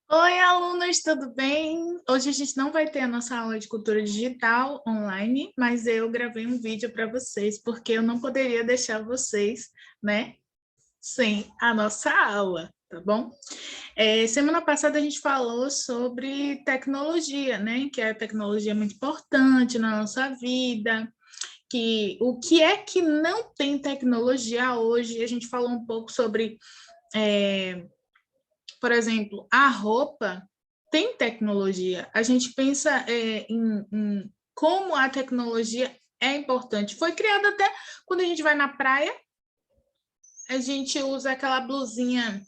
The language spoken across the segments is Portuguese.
Oi, alunos, tudo bem? Hoje a gente não vai ter a nossa aula de cultura digital online, mas eu gravei um vídeo para vocês, porque eu não poderia deixar vocês, né, sem a nossa aula, tá bom? Semana passada a gente falou sobre tecnologia, né, que a tecnologia é muito importante na nossa vida, que o que é que não tem tecnologia hoje, a gente falou um pouco sobre por exemplo, a roupa tem tecnologia. A gente pensa em como a tecnologia é importante. Foi criada até quando a gente vai na praia, a gente usa aquela blusinha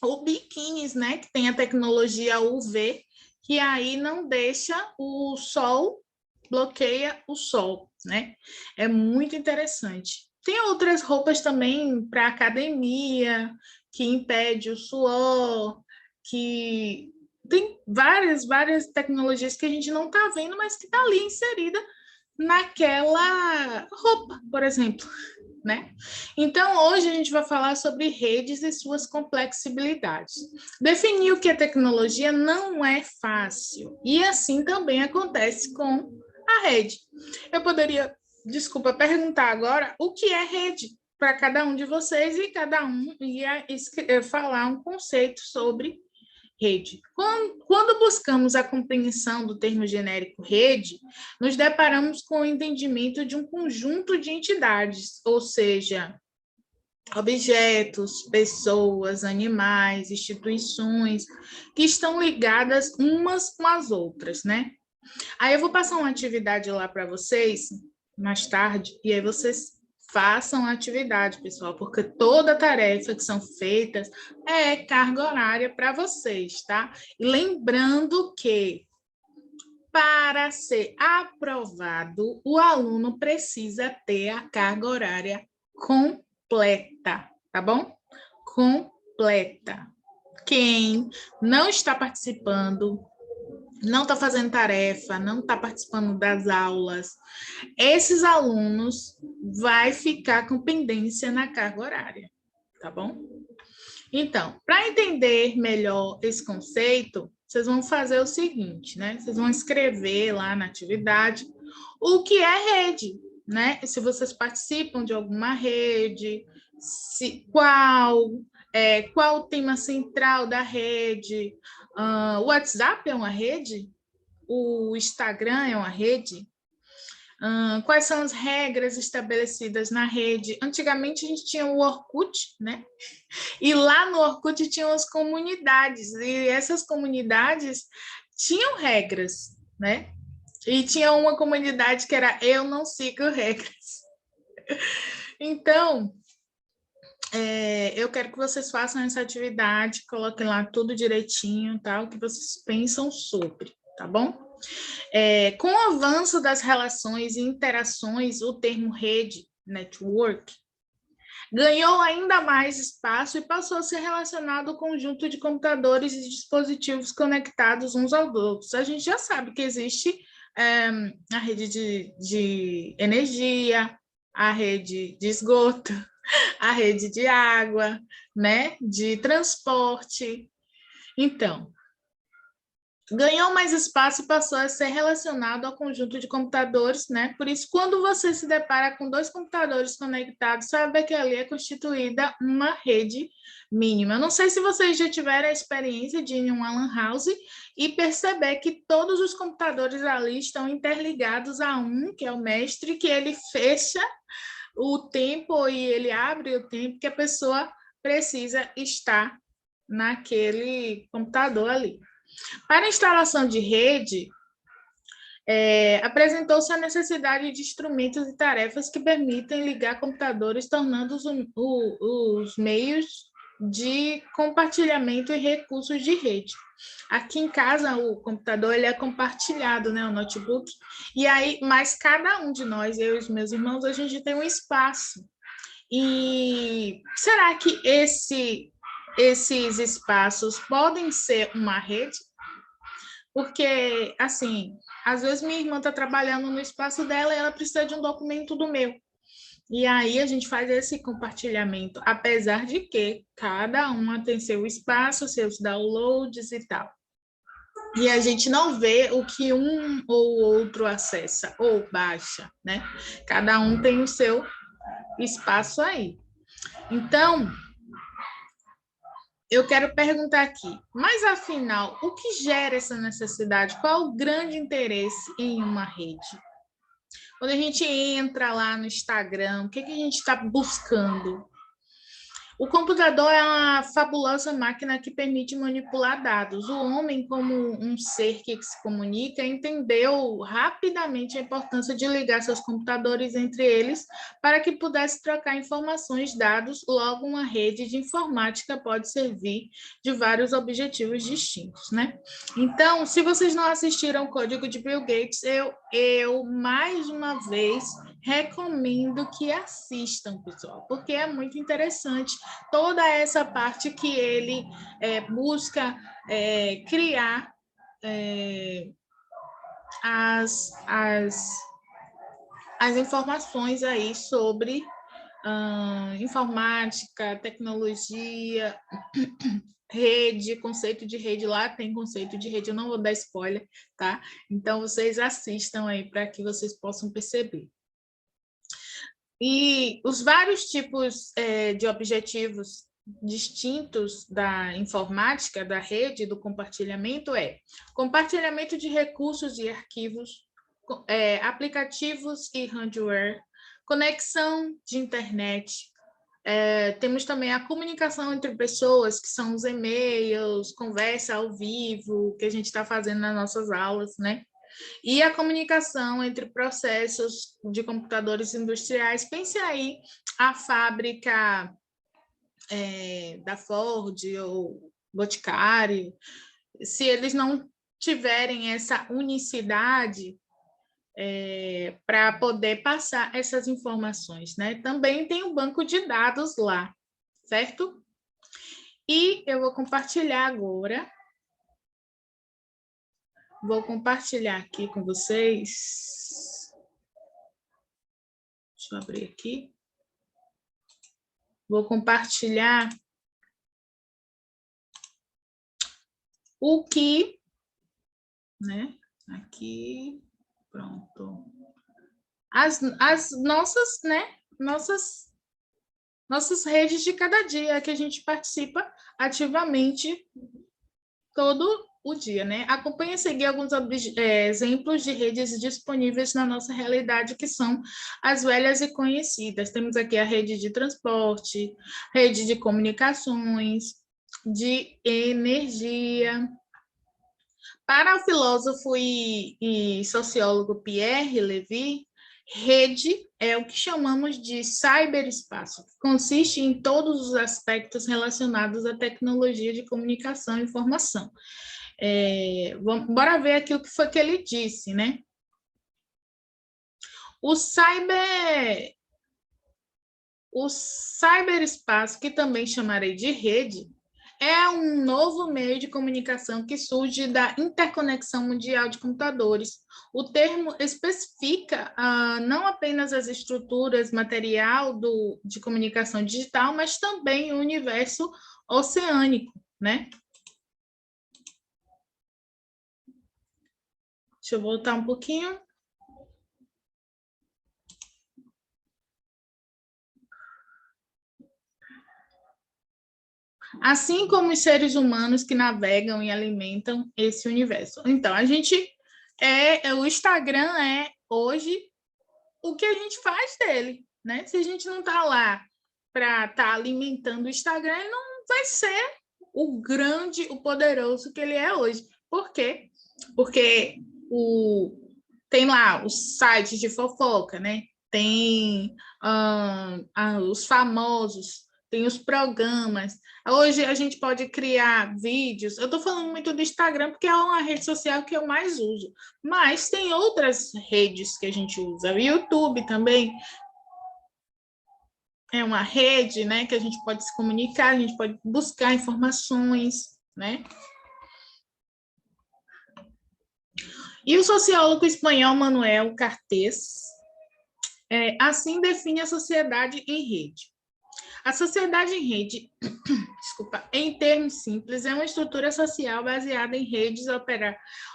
ou biquínis, né, que tem a tecnologia UV, que aí não deixa o sol, bloqueia o sol, né? É muito interessante. Tem outras roupas também para academia, que impede o suor, que tem várias tecnologias que a gente não está vendo, mas que está ali inserida naquela roupa, por exemplo, né? Então, hoje a gente vai falar sobre redes e suas complexibilidades. Definir o que é tecnologia não é fácil, e assim também acontece com a rede. Eu poderia, desculpa, perguntar agora o que é rede para cada um de vocês e cada um ia falar um conceito sobre rede. Quando buscamos a compreensão do termo genérico rede, nos deparamos com o entendimento de um conjunto de entidades, ou seja, objetos, pessoas, animais, instituições, que estão ligadas umas com as outras, né? Aí eu vou passar uma atividade lá para vocês mais tarde, e aí vocês façam a atividade, pessoal, porque toda tarefa que são feitas é carga horária para vocês, tá? E lembrando que para ser aprovado, o aluno precisa ter a carga horária completa, tá bom? Completa. Quem não está participando, não está fazendo tarefa, não está participando das aulas, esses alunos vai ficar com pendência na carga horária, tá bom? Então, para entender melhor esse conceito, vocês vão fazer o seguinte, né? Vocês vão escrever lá na atividade o que é rede, né? Se vocês participam de alguma rede, qual o tema central da rede, o WhatsApp é uma rede, o Instagram é uma rede, quais são as regras estabelecidas na rede. Antigamente a gente tinha o Orkut, né? E lá no Orkut tinham as comunidades, e essas comunidades tinham regras, né? E tinha uma comunidade que era Eu Não Sigo Regras. Então, eu quero que vocês façam essa atividade, coloquem lá tudo direitinho, tá? O que vocês pensam sobre, tá bom? Com o avanço das relações e interações, o termo rede, network, ganhou ainda mais espaço e passou a ser relacionado ao conjunto de computadores e dispositivos conectados uns aos outros. A gente já sabe que existe a rede de energia, a rede de esgoto, a rede de água, né, de transporte. Então, ganhou mais espaço e passou a ser relacionado ao conjunto de computadores, né? Por isso, quando você se depara com dois computadores conectados, sabe que ali é constituída uma rede mínima. Eu não sei se vocês já tiveram a experiência de ir em uma LAN house e perceber que todos os computadores ali estão interligados a um, que é o mestre, que ele fecha o tempo e ele abre o tempo que a pessoa precisa estar naquele computador ali. Para a instalação de rede, apresentou-se a necessidade de instrumentos e tarefas que permitem ligar computadores, tornando os meios de compartilhamento e recursos de rede. Aqui em casa, o computador ele é compartilhado, né, o notebook, e aí, mas cada um de nós, eu e os meus irmãos, a gente tem um espaço. E será que esses espaços podem ser uma rede? Porque, assim, às vezes minha irmã está trabalhando no espaço dela e ela precisa de um documento do meu. E aí a gente faz esse compartilhamento, apesar de que cada uma tem seu espaço, seus downloads e tal. E a gente não vê o que um ou outro acessa ou baixa, né? Cada um tem o seu espaço aí. Então, eu quero perguntar aqui, mas afinal, o que gera essa necessidade? Qual o grande interesse em uma rede? Quando a gente entra lá no Instagram, o que a gente está buscando? O computador é uma fabulosa máquina que permite manipular dados. O homem, como um ser que se comunica, entendeu rapidamente a importância de ligar seus computadores entre eles para que pudesse trocar informações, dados. Logo, uma rede de informática pode servir de vários objetivos distintos, né? Então, se vocês não assistiram o Código de Bill Gates, eu mais uma vez recomendo que assistam, pessoal, porque é muito interessante toda essa parte que ele busca criar as informações aí sobre informática, tecnologia, rede, conceito de rede, lá tem conceito de rede, eu não vou dar spoiler, tá? Então, vocês assistam aí para que vocês possam perceber. E os vários tipos de objetivos distintos da informática, da rede, do compartilhamento compartilhamento de recursos e arquivos, aplicativos e hardware, conexão de internet, temos também a comunicação entre pessoas, que são os e-mails, conversa ao vivo, que a gente está fazendo nas nossas aulas, né? E a comunicação entre processos de computadores industriais. Pense aí a fábrica da Ford ou Boticário, se eles não tiverem essa unicidade para poder passar essas informações, né? Também tem um banco de dados lá, certo? E eu vou compartilhar agora. Vou compartilhar aqui com vocês. Deixa eu abrir aqui. Vou compartilhar o que, né? Aqui, pronto. As nossas, né? Nossas redes de cada dia, que a gente participa ativamente todo o dia, né? Acompanhe a seguir alguns exemplos de redes disponíveis na nossa realidade, que são as velhas e conhecidas. Temos aqui a rede de transporte, rede de comunicações, de energia. Para o filósofo e sociólogo Pierre Levy, rede é o que chamamos de cyberespaço, que consiste em todos os aspectos relacionados à tecnologia de comunicação e informação. Bora ver aqui o que foi que ele disse, né? O cyberespaço, que também chamarei de rede, é um novo meio de comunicação que surge da interconexão mundial de computadores. O termo especifica não apenas as estruturas material de comunicação digital, mas também o universo oceânico, né? Deixa eu voltar um pouquinho. Assim como os seres humanos que navegam e alimentam esse universo. Então, o Instagram é hoje o que a gente faz dele, né? Se a gente não está lá para estar alimentando o Instagram, ele não vai ser o grande, o poderoso que ele é hoje. Por quê? Porque tem lá os sites de fofoca, né? Tem os famosos, tem os programas. Hoje a gente pode criar vídeos. Eu estou falando muito do Instagram porque é uma rede social que eu mais uso, mas tem outras redes que a gente usa. O YouTube também é uma rede, né, que a gente pode se comunicar, a gente pode buscar informações, né? E o sociólogo espanhol Manuel Cartés Assim define a sociedade em rede. A sociedade em rede, desculpa, em termos simples, é uma estrutura social baseada em redes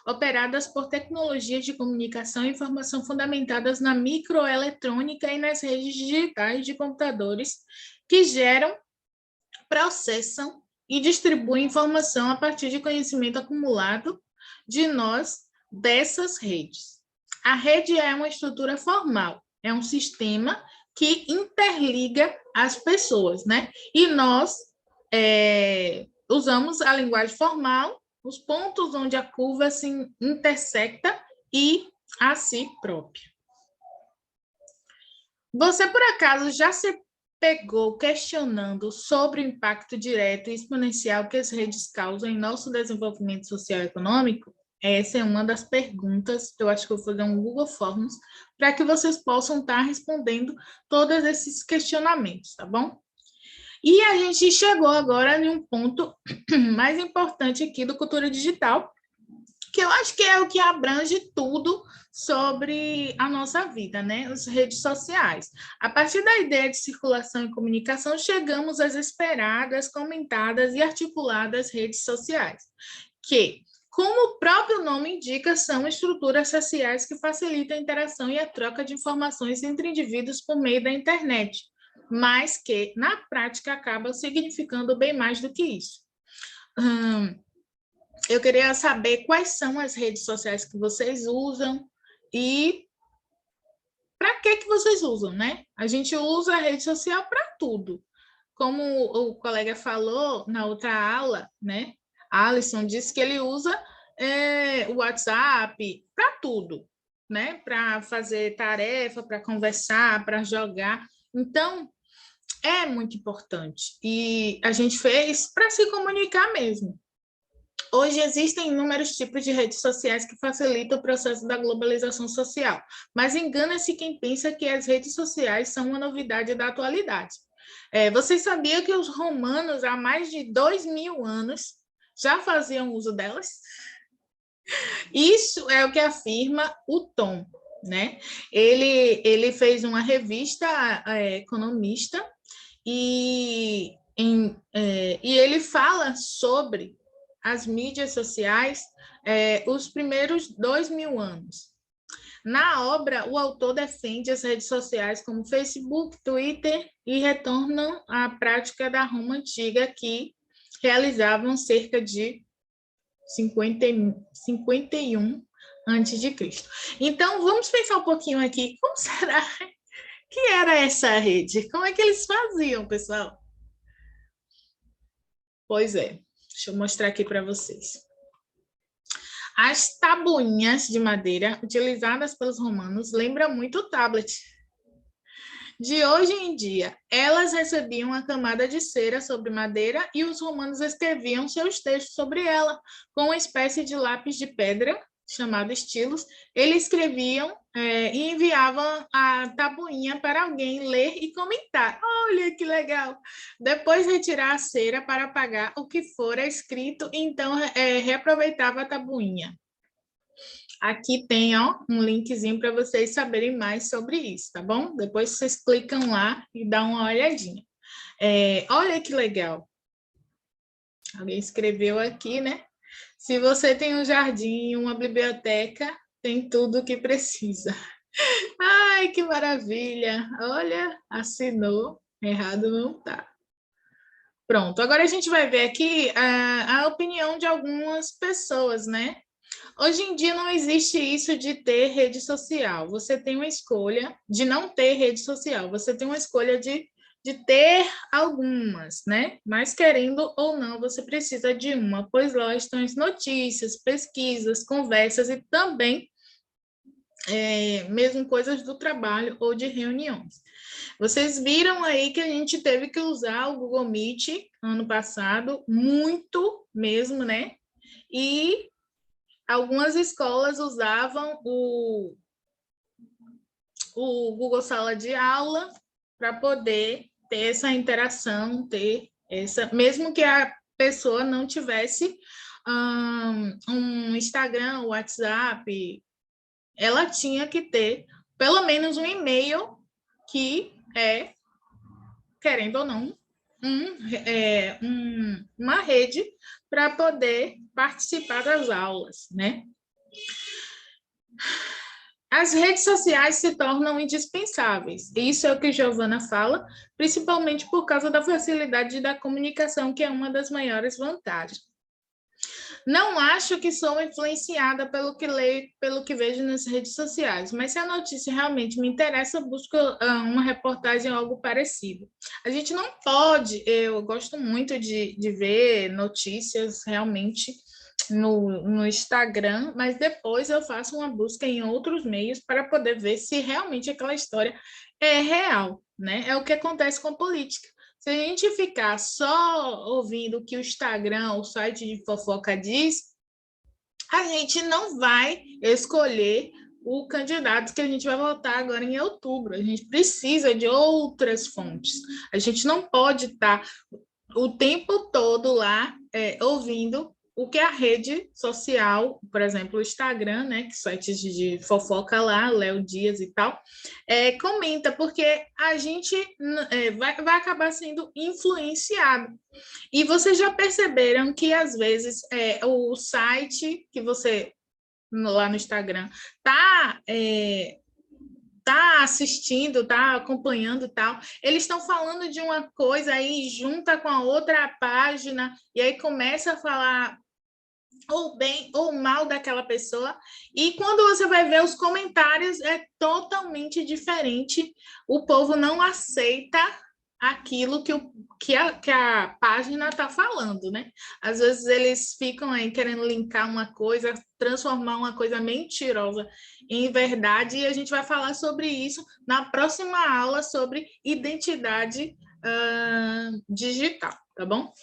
operadas por tecnologias de comunicação e informação fundamentadas na microeletrônica e nas redes digitais de computadores que geram, processam e distribuem informação a partir de conhecimento acumulado de nós dessas redes. A rede é uma estrutura formal, é um sistema que interliga as pessoas, né? E nós usamos a linguagem formal, os pontos onde a curva se intersecta e a si própria. Você, por acaso, já se pegou questionando sobre o impacto direto e exponencial que as redes causam em nosso desenvolvimento social e econômico? Essa é uma das perguntas, eu acho que eu vou fazer um Google Forms, para que vocês possam estar respondendo todos esses questionamentos, tá bom? E a gente chegou agora em um ponto mais importante aqui do Cultura Digital, que eu acho que é o que abrange tudo sobre a nossa vida, né? As redes sociais. A partir da ideia de circulação e comunicação, chegamos às esperadas, comentadas e articuladas redes sociais, que, como o próprio nome indica, são estruturas sociais que facilitam a interação e a troca de informações entre indivíduos por meio da internet, mas que, na prática, acabam significando bem mais do que isso. Eu queria saber quais são as redes sociais que vocês usam e para que vocês usam, né? A gente usa a rede social para tudo. Como o colega falou na outra aula, né? A Alisson disse que ele usa o WhatsApp para tudo, né? Para fazer tarefa, para conversar, para jogar. Então, é muito importante. E a gente fez para se comunicar mesmo. Hoje existem inúmeros tipos de redes sociais que facilitam o processo da globalização social, mas engana-se quem pensa que as redes sociais são uma novidade da atualidade. Vocês sabiam que os romanos, há mais de 2.000 anos, já faziam uso delas? Isso é o que afirma o Tom, né? Ele fez uma revista economista e ele fala sobre as mídias sociais os primeiros 2.000 anos. Na obra, o autor defende as redes sociais como Facebook, Twitter e retornam à prática da Roma antiga, que realizavam cerca de 51 antes de Cristo. Então, vamos pensar um pouquinho aqui, como será que era essa rede? Como é que eles faziam, pessoal? Pois é, deixa eu mostrar aqui para vocês. As tabuinhas de madeira utilizadas pelos romanos lembram muito o tablet. De hoje em dia, elas recebiam uma camada de cera sobre madeira e os romanos escreviam seus textos sobre ela, com uma espécie de lápis de pedra, chamado estilos. Eles escreviam e enviavam a tabuinha para alguém ler e comentar. Olha que legal! Depois retirar a cera para apagar o que fora escrito, então reaproveitava a tabuinha. Aqui tem um linkzinho para vocês saberem mais sobre isso, tá bom? Depois vocês clicam lá e dão uma olhadinha. Olha que legal. Alguém escreveu aqui, né? Se você tem um jardim, uma biblioteca, tem tudo o que precisa. Ai, que maravilha! Olha, assinou. Errado não tá. Pronto, agora a gente vai ver aqui a opinião de algumas pessoas, né? Hoje em dia não existe isso de ter rede social. Você tem uma escolha de não ter rede social. Você tem uma escolha de ter algumas, né? Mas querendo ou não, você precisa de uma, pois lá estão as notícias, pesquisas, conversas e também mesmo coisas do trabalho ou de reuniões. Vocês viram aí que a gente teve que usar o Google Meet ano passado, muito mesmo, né? E algumas escolas usavam o Google Sala de Aula para poder ter essa interação, mesmo que a pessoa não tivesse um Instagram, WhatsApp, ela tinha que ter pelo menos um e-mail que é, querendo ou não, uma rede para poder participar das aulas, né? As redes sociais se tornam indispensáveis. Isso é o que Giovana fala, principalmente por causa da facilidade da comunicação, que é uma das maiores vantagens. Não acho que sou influenciada pelo que leio, pelo que vejo nas redes sociais, mas se a notícia realmente me interessa, busco uma reportagem ou algo parecido. A gente não pode, eu gosto muito de ver notícias realmente no Instagram, mas depois eu faço uma busca em outros meios para poder ver se realmente aquela história é real, né? É o que acontece com a política. Se a gente ficar só ouvindo o que o Instagram, o site de fofoca diz, a gente não vai escolher o candidato que a gente vai votar agora em outubro. A gente precisa de outras fontes. A gente não pode estar o tempo todo lá ouvindo o que a rede social, por exemplo, o Instagram, né, que sites de fofoca lá, Léo Dias e tal, comenta, porque a gente vai acabar sendo influenciado. E vocês já perceberam que, às vezes, o site que você, lá no Instagram, tá assistindo, tá acompanhando e tal, eles estão falando de uma coisa aí, junta com a outra página, e aí começa a falar ou bem ou mal daquela pessoa, e quando você vai ver os comentários, é totalmente diferente. O povo não aceita aquilo que a página está falando, né? Às vezes eles ficam aí querendo linkar uma coisa, transformar uma coisa mentirosa em verdade, e a gente vai falar sobre isso na próxima aula sobre identidade digital, tá bom?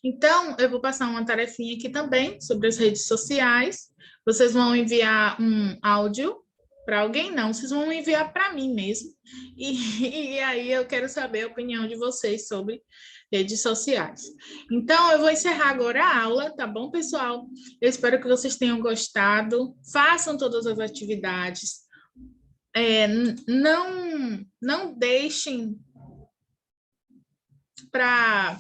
Então, eu vou passar uma tarefinha aqui também sobre as redes sociais. Vocês vão enviar um áudio para alguém? Não, vocês vão enviar para mim mesmo. E aí eu quero saber a opinião de vocês sobre redes sociais. Então, eu vou encerrar agora a aula, tá bom, pessoal? Eu espero que vocês tenham gostado. Façam todas as atividades. Não deixem para...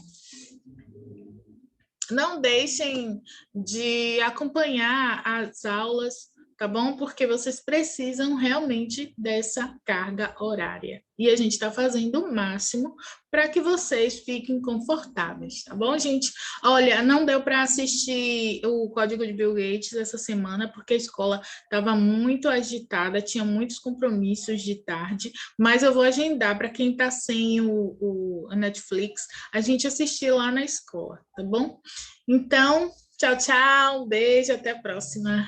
Não deixem de acompanhar as aulas, tá bom? Porque vocês precisam realmente dessa carga horária. E a gente está fazendo o máximo para que vocês fiquem confortáveis, tá bom, gente? Olha, não deu para assistir o Código de Bill Gates essa semana, porque a escola estava muito agitada, tinha muitos compromissos de tarde, mas eu vou agendar para quem está sem a Netflix, a gente assistir lá na escola, tá bom? Então, tchau, tchau, beijo, até a próxima.